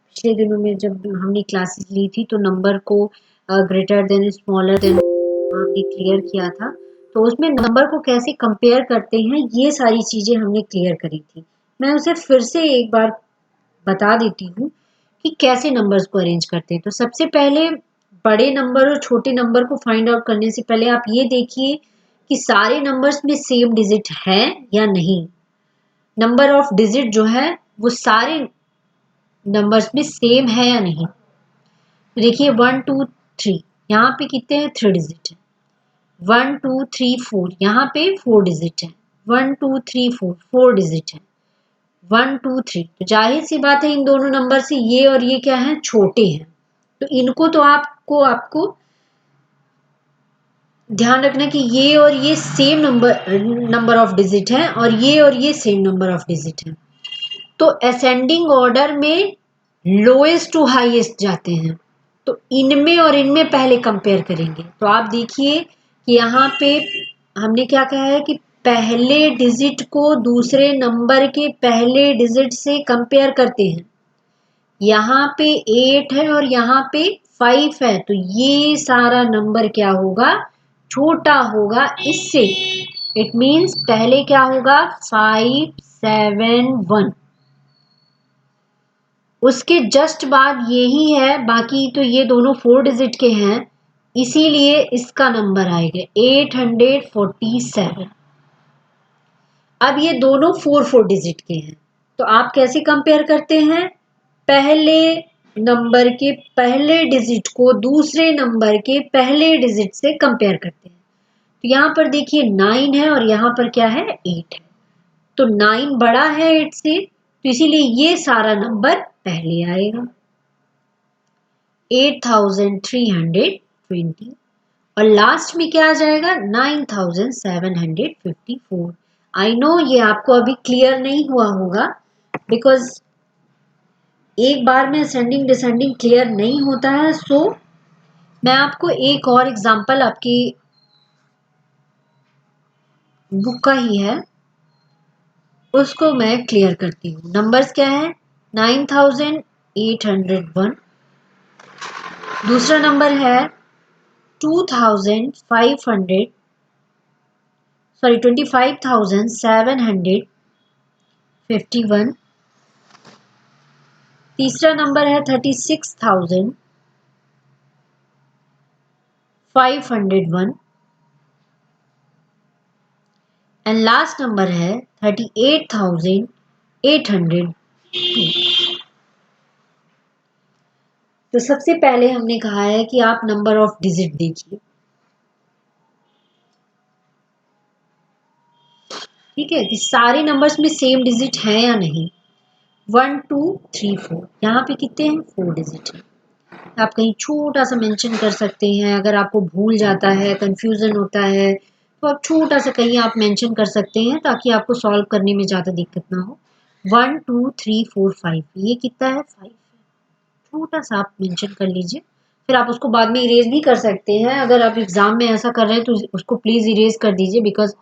पिछले दिनों में जब हमने क्लासेस ली थी तो नंबर को ग्रेटर देन स्मॉलर देन हमने क्लियर किया था। तो उसमें नंबर को कैसे कंपेयर करते हैं ये सारी चीजें हमने क्लियर करी थी। मैं उसे फिर से एक बार बता देती हूँ कि कैसे नंबर्स को अरेंज करते हैं। तो सबसे पहले बड़े नंबर और छोटे नंबर को फाइंड आउट करने से पहले आप ये देखिए कि सारे नंबर्स में सेम डिजिट है या नहीं। नंबर ऑफ डिजिट जो है वो सारे नंबर्स में सेम है या नहीं। तो देखिए 1 2 3 यहाँ पे कितने हैं 3 डिजिट है। 1 2 3 4 यहाँ पे 4 डिजिट है। 1 2 3 4 4 डिजिट है। 1 2 3 तो जाहिर सी बात है इन दोनों नंबर से ये और ये क्या है छोटे हैं। तो इनको तो आपको ध्यान रखना कि ये और ये सेम नंबर ऑफ डिजिट है और ये सेम नंबर ऑफ डिजिट है। तो असेंडिंग ऑर्डर में लोएस्ट टू हाईएस्ट जाते हैं। तो इनमें और इनमें पहले कंपेयर करेंगे। तो आप देखिए कि यहाँ पे हमने क्या कहा है कि पहले डिजिट को दूसरे नंबर के पहले डिजिट से कंपेयर करते हैं। यहाँ पे 8 है और यहाँ पे 5 है तो ये सारा नंबर क्या होगा छोटा होगा इससे। इट मीन्स पहले क्या होगा 571। उसके जस्ट बाद यही है बाकी तो ये दोनों 4 डिजिट के हैं इसीलिए इसका नंबर आएगा 847। अब ये दोनों 4 डिजिट के हैं तो आप कैसे कंपेयर करते हैं पहले नंबर के पहले डिजिट को दूसरे नंबर के पहले डिजिट से कंपेयर करते हैं। तो यहाँ पर देखिए 9 है और यहाँ पर क्या है 8 है। तो 9 बड़ा है 8 से तो इसीलिए ये सारा नंबर पहले आएगा 8320 और लास्ट में क्या आ जाएगा 9754। आई नो ये आपको अभी क्लियर नहीं हुआ होगा बिकॉज एक बार में असेंडिंग डिसेंडिंग क्लियर नहीं होता है। सो मैं आपको एक और एग्जांपल आपकी बुक का ही है उसको मैं क्लियर करती हूँ। नंबर्स क्या है 9801। दूसरा नंबर है 2500 सॉरी 25,751। तीसरा नंबर है 36,501 एंड लास्ट नंबर है 38,802। तो सबसे पहले हमने कहा है कि आप नंबर ऑफ डिजिट देखिए। ठीक है कि सारे नंबर्स में सेम डिजिट है या नहीं। 1 2 3 4 यहाँ पे कितने हैं 4 डिजिट है। आप कहीं छोटा सा मेंशन कर सकते हैं। अगर आपको भूल जाता है कंफ्यूजन होता है तो आप छोटा सा कहीं आप मेंशन कर सकते हैं ताकि आपको सॉल्व करने में ज़्यादा दिक्कत ना हो। 1 2 3 4 5 ये कितना है 5 है। छोटा सा आप मेंशन कर लीजिए फिर आप उसको बाद में इरेज भी कर सकते हैं। अगर आप एग्जाम में ऐसा कर रहे हैं तो उसको प्लीज़ इरेज कर दीजिए बिकॉज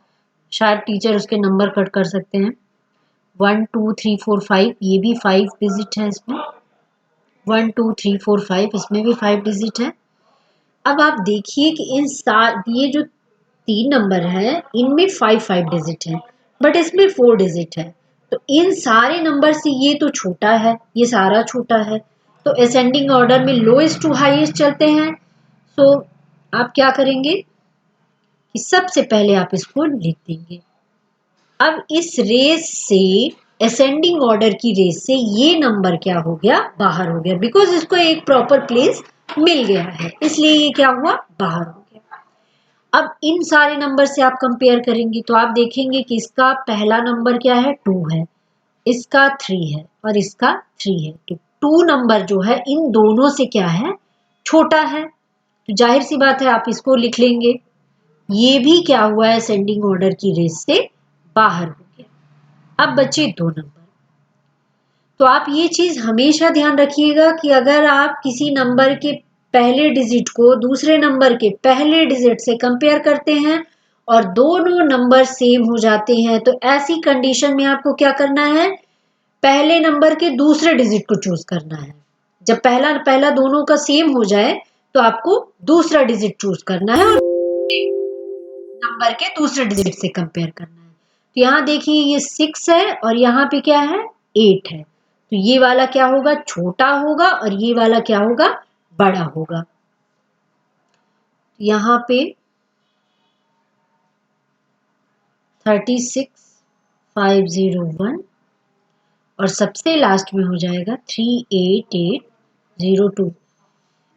शायद टीचर उसके नंबर कट कर सकते हैं। 1 2 3 4 5 ये भी 5 डिजिट है इसमें। 1 2 3 4 5 इसमें भी 5 डिजिट है। अब आप देखिए कि ये जो 3 नंबर है इनमें 5 डिजिट है बट इसमें 4 डिजिट है। तो इन सारे नंबर से ये तो छोटा है ये सारा छोटा है तो असेंडिंग ऑर्डर में लोएस्ट टू हाईएस्ट चलते हैं। सो आप क्या करेंगे कि सबसे पहले आप इसको लिख देंगे। अब इस रेस से, असेंडिंग ऑर्डर की रेस से ये नंबर क्या हो गया, बाहर हो गया, बिकॉज इसको एक प्रॉपर प्लेस मिल गया है, इसलिए ये क्या हुआ, बाहर हो गया। अब इन सारे नंबर से आप कंपेयर करेंगे तो आप देखेंगे कि इसका पहला नंबर क्या है, 2 है, इसका 3 है और इसका 3 है। तो 2 नंबर जो है इन दोनों से क्या है, छोटा है, तो जाहिर सी बात है आप इसको लिख लेंगे। ये भी क्या हुआ है, असेंडिंग ऑर्डर की रेस से बाहर हो गया। अब बचे 2 नंबर। तो आप ये चीज हमेशा ध्यान रखिएगा कि अगर आप किसी नंबर के पहले डिजिट को दूसरे नंबर के पहले डिजिट से कंपेयर करते हैं और दोनों नंबर सेम हो जाते हैं, तो ऐसी कंडीशन में आपको क्या करना है, पहले नंबर के दूसरे डिजिट को चूज करना है। जब पहला पहला दोनों का सेम हो जाए तो आपको दूसरा डिजिट चूज करना है और नंबर के दूसरे डिजिट से कंपेयर करना है। तो यहाँ देखिए ये 6 है और यहाँ पे क्या है, 8 है, तो ये वाला क्या होगा, छोटा होगा और ये वाला क्या होगा, बड़ा होगा। यहाँ पे 36501 और सबसे लास्ट में हो जाएगा 38802।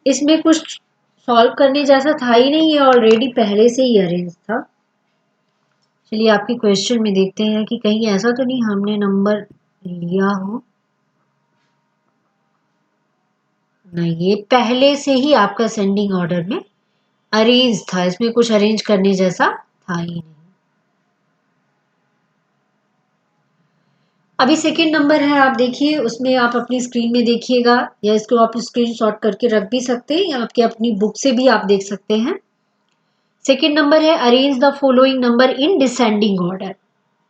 इसमें कुछ सॉल्व करने जैसा था ही नहीं, ये ऑलरेडी पहले से ही अरेंज था। चलिए आपके क्वेश्चन में देखते हैं कि कहीं ऐसा तो नहीं हमने नंबर लिया हो, नहीं, ये पहले से ही आपका असेंडिंग ऑर्डर में अरेंज था, इसमें कुछ अरेंज करने जैसा था ही नहीं। अभी सेकंड नंबर है, आप देखिए, उसमें आप अपनी स्क्रीन में देखिएगा या इसको आप स्क्रीनशॉट करके रख भी सकते हैं या आपके अपनी बुक से भी आप देख सकते हैं। सेकंड नंबर है, arrange the following number in descending order.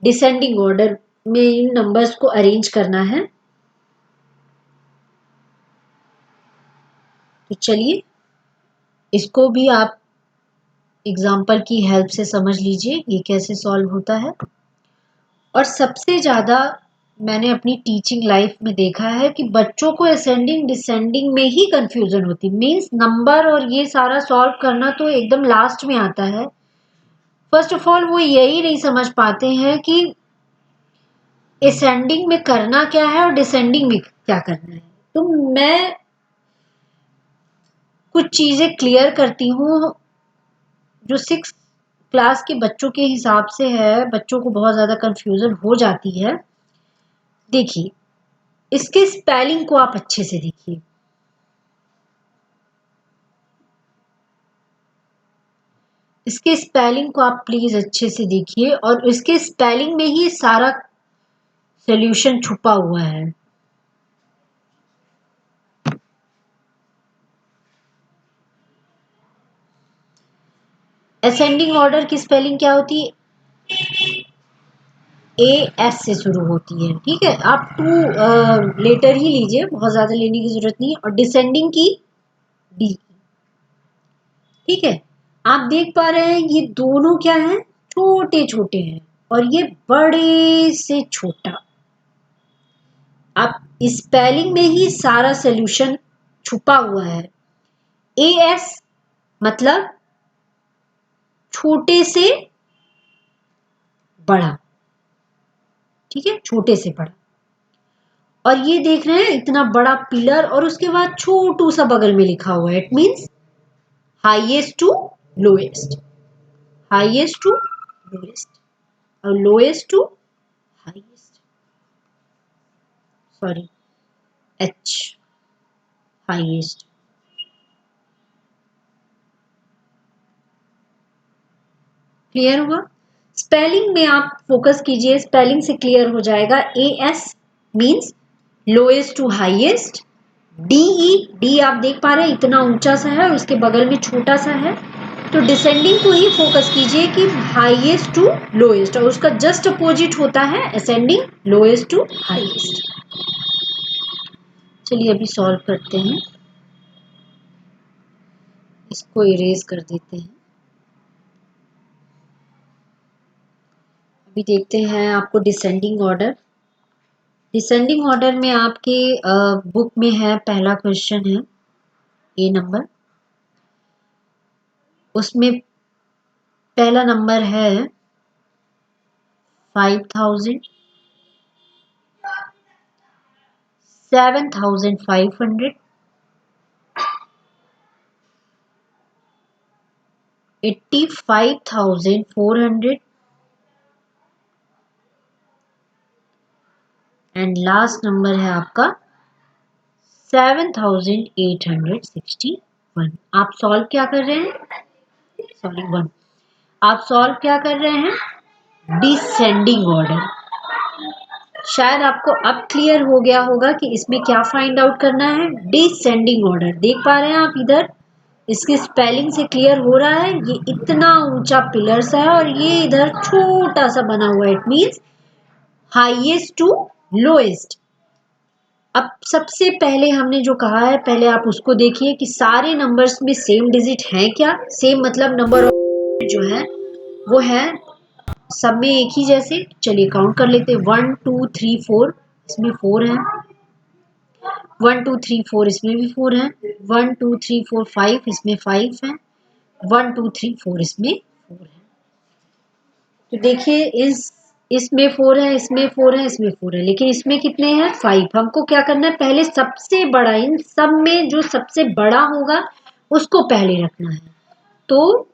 Descending order में इन नंबर्स को अरेंज करना है। तो चलिए इसको भी आप एग्जाम्पल की हेल्प से समझ लीजिए ये कैसे सॉल्व होता है। और सबसे ज़्यादा मैंने अपनी टीचिंग लाइफ में देखा है कि बच्चों को असेंडिंग डिसेंडिंग में ही कंफ्यूजन होती, मीन्स नंबर और ये सारा सॉल्व करना तो एकदम लास्ट में आता है। फर्स्ट ऑफ ऑल वो यही नहीं समझ पाते हैं कि असेंडिंग में करना क्या है और डिसेंडिंग में क्या करना है। तो मैं कुछ चीज़ें क्लियर करती हूँ जो 6 क्लास के बच्चों के हिसाब से है, बच्चों को बहुत ज़्यादा कंफ्यूजन हो जाती है। देखिए इसके स्पेलिंग को आप अच्छे से देखिए, इसके स्पेलिंग को आप प्लीज अच्छे से देखिए और इसके स्पेलिंग में ही सारा सॉल्यूशन छुपा हुआ है। असेंडिंग ऑर्डर की स्पेलिंग क्या होती है, AS से शुरू होती है, ठीक है। आप 2 लेटर ही लीजिए, बहुत ज्यादा लेने की जरूरत नहीं है, और डिसेंडिंग की D, ठीक है। आप देख पा रहे हैं ये दोनों क्या है, छोटे छोटे हैं और ये बड़े से छोटा। आप स्पेलिंग में ही सारा सॉल्यूशन छुपा हुआ है। AS मतलब छोटे से बड़ा, ठीक है, छोटे से बड़ा। और ये देख रहे हैं इतना बड़ा पिलर और उसके बाद छोटू सा बगल में लिखा हुआ है, it means highest to lowest, highest to lowest और lowest to highest, sorry H, highest. Clear हुआ। स्पेलिंग में आप फोकस कीजिए, स्पेलिंग से क्लियर हो जाएगा। AS means lowest to highest, DE आप देख पा रहे हैं इतना ऊंचा सा है और उसके बगल में छोटा सा है, तो डिसेंडिंग को ही फोकस कीजिए कि हाईएस्ट टू लोएस्ट, और उसका जस्ट अपोजिट होता है असेंडिंग, लोएस्ट टू हाईएस्ट। चलिए अभी सॉल्व करते हैं, इसको इरेज कर देते हैं। अभी देखते हैं आपको डिसेंडिंग ऑर्डर डिसेंडिंग ऑर्डर में आपके बुक में है, पहला क्वेश्चन है ए नंबर, उसमें पहला नंबर है 5000, 7500, 85,400 एंड लास्ट नंबर है आपका 7,861। आप सॉल्व क्या कर रहे हैं, सॉरी 1, आप सॉल्व क्या कर रहे हैं, डिसेंडिंग ऑर्डर। शायद आपको अब क्लियर हो गया होगा कि इसमें क्या फाइंड आउट करना है, डिसेंडिंग ऑर्डर। देख पा रहे हैं आप इधर, इसकी स्पेलिंग से क्लियर हो रहा है, ये इतना ऊंचा पिलर्स है और ये इधर छोटा सा बना हुआ है, it means highest to lowest. अब सबसे पहले हमने जो कहा है, पहले आप उसको देखिए कि सारे नंबर्स में सेम डिजिट हैं क्या। सेम मतलब नंबर जो है वो है सब में एक ही जैसे। चलिए काउंट कर लेते हैं, 1 2 3 4, इसमें 4 है, 1 2 3 4 इसमें भी 4 है, 1 2 3 4 5 इसमें 5 है, 1 2 3 4 इसमें 4 है। तो देखिए इसमें 4 है, इसमें 4 है, इसमें 4 है, लेकिन इसमें कितने हैं, 5। हमको क्या करना है, पहले सबसे बड़ा, इन सब में जो सबसे बड़ा होगा उसको पहले रखना है। तो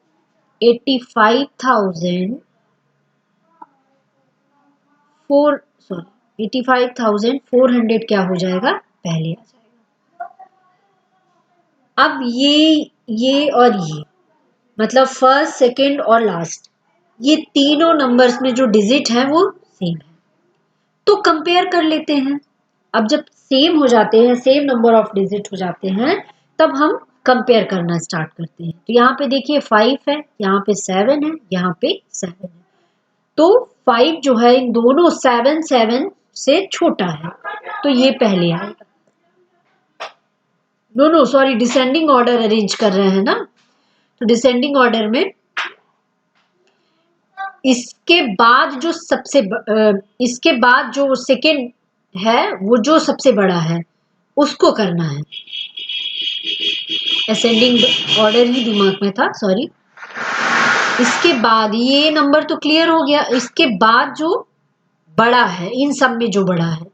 85,400 क्या हो जाएगा, पहले आ जाएगा। अब ये और ये मतलब फर्स्ट, सेकंड और लास्ट, ये तीनों नंबर्स में जो डिजिट है वो सेम है, तो कंपेयर कर लेते हैं। अब जब सेम हो जाते हैं, सेम नंबर ऑफ डिजिट हो जाते हैं, तब हम कंपेयर करना स्टार्ट करते हैं। तो यहाँ पे देखिए 5 है, यहाँ पे 7 है, यहाँ पे 7 है, तो 5 जो है इन दोनों 7 से छोटा है, तो ये पहले आएगा। No sorry, descending order arrange कर रहे हैं ना, तो डिसेंडिंग ऑर्डर में इसके बाद जो इसके बाद जो सेकंड है वो जो सबसे बड़ा है उसको करना है। असेंडिंग ऑर्डर ही दिमाग में था, सॉरी। इसके बाद ये नंबर तो क्लियर हो गया, इसके बाद जो बड़ा है, इन सब में जो बड़ा है,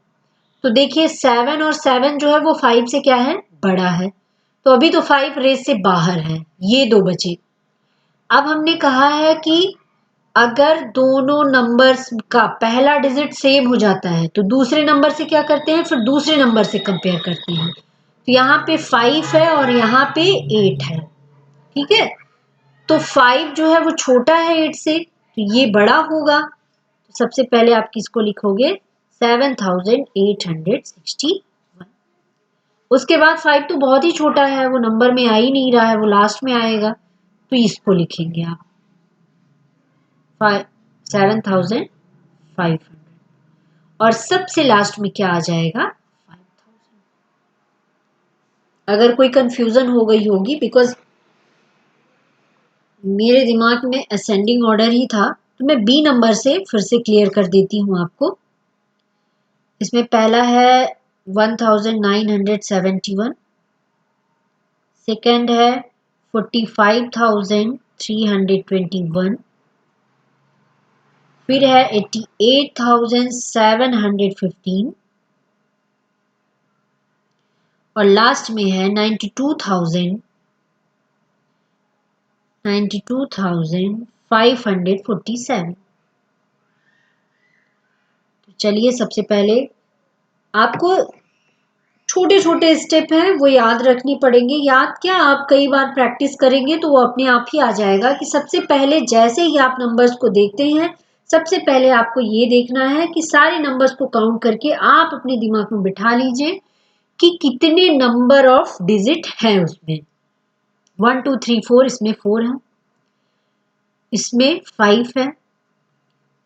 तो देखिए 7 और 7 जो है वो 5 से क्या है, बड़ा है, तो अभी तो 5 रेस से बाहर है, ये दो बचे। अब हमने कहा है कि अगर दोनों नंबर्स का पहला डिजिट सेम हो जाता है तो दूसरे नंबर से क्या करते हैं, फिर दूसरे नंबर से कंपेयर करते हैं। तो यहाँ पे 5 है और यहाँ पे 8 है, ठीक है। तो 5 जो है वो छोटा है 8 से, तो ये बड़ा होगा। तो सबसे पहले आप किसको लिखोगे, 7,861। उसके बाद 5 तो बहुत ही छोटा है, वो नंबर में आ ही नहीं रहा है, वो लास्ट में आएगा, तो इसको लिखेंगे आप 7,500 और सबसे लास्ट में क्या आ जाएगा, 5,000। अगर कोई कंफ्यूजन हो गई होगी, बिकॉज मेरे दिमाग में असेंडिंग ऑर्डर ही था, तो मैं बी नंबर से फिर से क्लियर कर देती हूँ आपको। इसमें पहला है 1971, सेकंड है 45,321, फिर है 88,715 और लास्ट में है 92,547। तो चलिए सबसे पहले आपको छोटे छोटे स्टेप हैं वो याद रखनी पड़ेंगे। याद क्या, आप कई बार प्रैक्टिस करेंगे तो वो अपने आप ही आ जाएगा कि सबसे पहले जैसे ही आप नंबर्स को देखते हैं, सबसे पहले आपको ये देखना है कि सारे नंबर्स को काउंट करके आप अपने दिमाग में बिठा लीजिए कि कितने नंबर ऑफ डिजिट हैं उसमें। 1 2 3 4, इसमें 4 है, इसमें 5 है,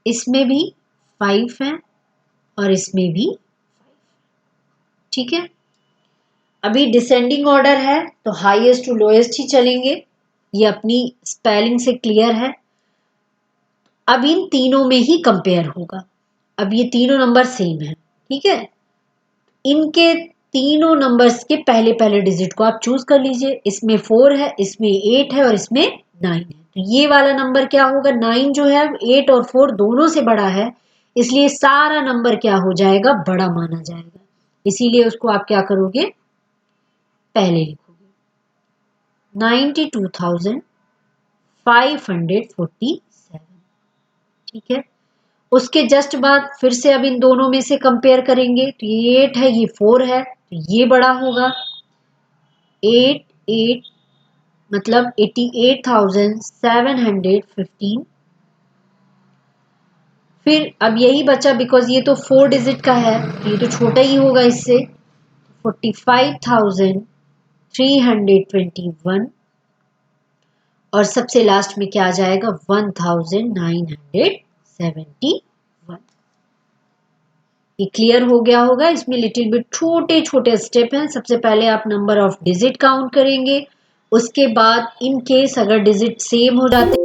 इसमें भी 5 है और इसमें भी, ठीक है। अभी डिसेंडिंग ऑर्डर है तो हाईएस्ट टू लोएस्ट ही चलेंगे, ये अपनी स्पेलिंग से क्लियर है। अब इन तीनों में ही कंपेयर होगा, अब ये तीनों नंबर सेम है, ठीक है। इनके तीनों नंबर्स के पहले पहले डिजिट को आप चूज कर लीजिए। इसमें 4 है, इसमें 8 है और इसमें 9 है। तो ये वाला नंबर क्या होगा, 9 जो है 8 और 4 दोनों से बड़ा है, इसलिए सारा नंबर क्या हो जाएगा, बड़ा माना जाएगा। इसीलिए उसको आप क्या करोगे, पहले लिखोगे 92,547। ठीक है, उसके जस्ट बाद फिर से अब इन दोनों में से कंपेयर करेंगे, तो ये 8 है, ये 4 है, तो ये बड़ा होगा। 8 मतलब 88,715। फिर अब यही बचा, बिकॉज ये तो 4 डिजिट का है, तो ये तो छोटा ही होगा इससे। 45,321 और सबसे लास्ट में क्या आ जाएगा, 1971। ये क्लियर हो गया होगा। इसमें लिटिल बिट छोटे छोटे स्टेप हैं। सबसे पहले आप नंबर ऑफ डिजिट काउंट करेंगे, उसके बाद इन केस अगर डिजिट सेम हो जाते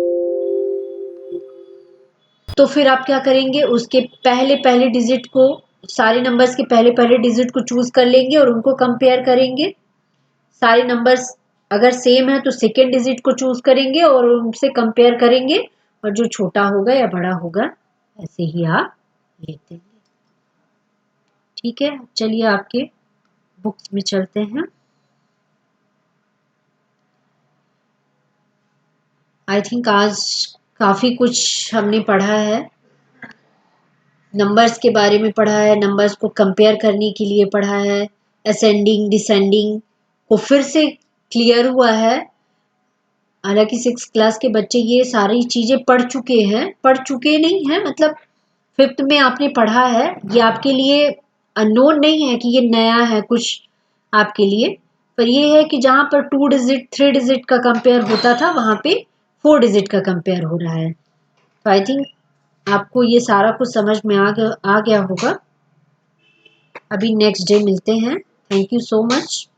तो फिर आप क्या करेंगे, उसके पहले पहले डिजिट को, सारे नंबर्स के पहले पहले डिजिट को चूज कर लेंगे और उनको कंपेयर करेंगे। सारे नंबर्स अगर सेम है तो सेकेंड डिजिट को चूज करेंगे और उनसे कंपेयर करेंगे, और जो छोटा होगा या बड़ा होगा ऐसे ही आप लिख देंगे। ठीक है, चलिए आपके बुक्स में चलते हैं। आई थिंक आज काफी कुछ हमने पढ़ा है, नंबर्स के बारे में पढ़ा है, नंबर्स को कंपेयर करने के लिए पढ़ा है, असेंडिंग डिसेंडिंग को फिर से क्लियर हुआ है। हालांकि 6 क्लास के बच्चे ये सारी चीजें पढ़ चुके हैं, पढ़ चुके नहीं हैं मतलब 5th में आपने पढ़ा है, ये आपके लिए अननोन नहीं है कि ये नया है कुछ आपके लिए, पर ये है कि जहां पर 2 डिजिट 3 डिजिट का कंपेयर होता था वहां पे 4 डिजिट का कंपेयर हो रहा है। तो आई थिंक आपको ये सारा कुछ समझ में आ गया होगा। अभी नेक्स्ट डे मिलते हैं। Thank you so much.